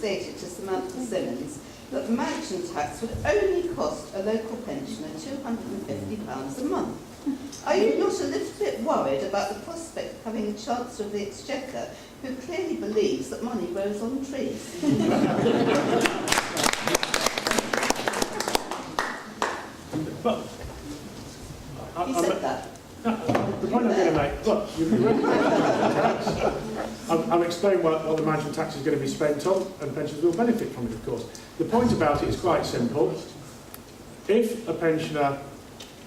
stated to Samantha Simmons that the mansion tax would only cost a local pensioner £250 a month. Are you not a little bit worried about the prospect of having a Chancellor of the Exchequer who clearly believes that money grows on trees? But He said that. The point I'm going to make, look, I've explained what the mansion tax is going to be spent on, and pensioners will benefit from it, of course. The point about it is quite simple. If a pensioner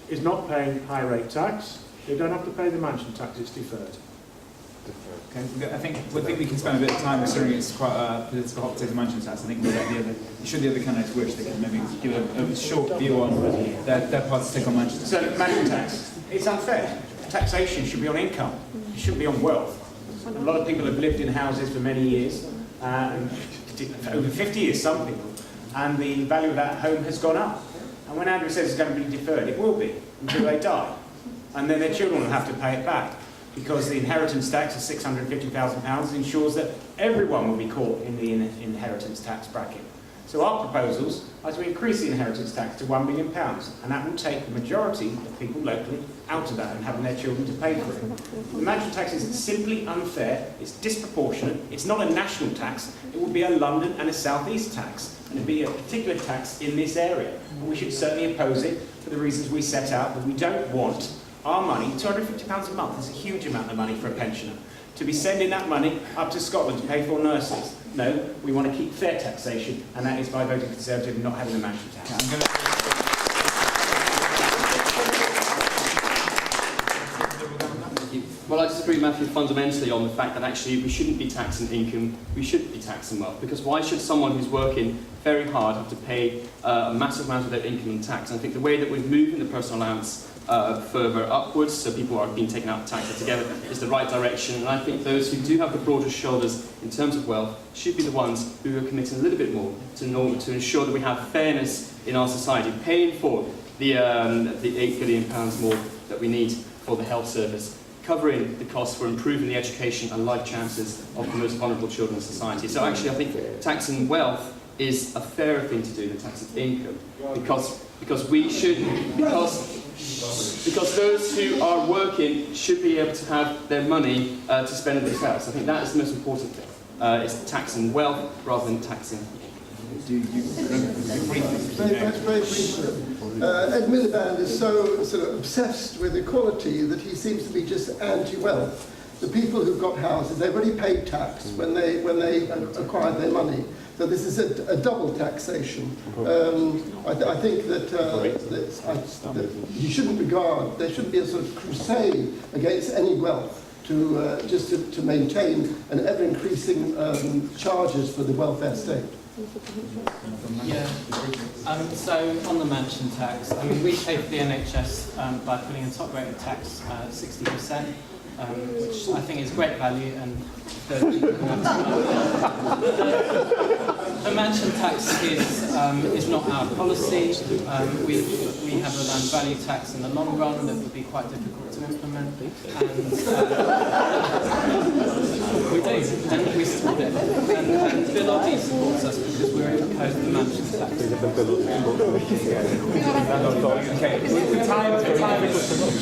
is not paying high rate tax, they don't have to pay the mansion tax, it's deferred. Okay, I think we can spend a bit of time considering it's quite a political hot potato mansion tax. I think we'll let should the other candidates wish, they can maybe give a short view on their party's take on mansion tax. So, mansion tax, it's unfair. Taxation should be on income, it shouldn't be on wealth. A lot of people have lived in houses for many years, for over 50 years, some people, and the value of that home has gone up. And when Andrew says it's going to be deferred, it will be until they die. And then their children will have to pay it back, because the inheritance tax of £650,000 ensures that everyone will be caught in the inheritance tax bracket. So our proposals are to increase the inheritance tax to £1 million, and that will take the majority of people locally out of that and having their children to pay for it. The mansion tax is simply unfair, it's disproportionate, it's not a national tax, it will be a London and a South East tax, and it will be a particular tax in this area. And we should certainly oppose it for the reasons we set out, that we don't want our money, £250 a month is a huge amount of money for a pensioner, to be sending that money up to Scotland to pay for nurses. No, we want to keep fair taxation, and that is by voting Conservative and not having a mansion tax. Well, I disagree, Matthew, fundamentally on the fact that actually we shouldn't be taxing income, we should be taxing wealth. Because why should someone who's working very hard have to pay a massive amount of their income in tax? And I think the way that we're moving the personal allowance further upwards, so people are being taken out of tax together, is the right direction. And I think those who do have the broader shoulders in terms of wealth should be the ones who are committing a little bit more to ensure that we have fairness in our society, paying for the £8 billion more that we need for the health service, covering the costs for improving the education and life chances of the most vulnerable children in society. So actually I think taxing wealth is a fairer thing to do than taxing income, because those who are working should be able to have their money to spend on themselves. I think that is the most important thing, is taxing wealth rather than taxing. Do you very briefly. Ed Miliband is so sort of obsessed with equality that he seems to be just anti-wealth. The people who've got houses, they've already paid tax when they acquired their money. So this is a double taxation. I think that you shouldn't regard, there shouldn't be a sort of crusade against any wealth to maintain an ever-increasing charges for the welfare state. Yeah. So on the mansion tax, I mean, we pay for the NHS by putting a top-rated tax 60%, which I think is great value, and the mansion tax is not our policy. We have a land value tax in the long run that would be quite difficult to implement, and we do, and we support it. And Bill Oddie supports us because we're opposed to the mansion tax. Okay, the time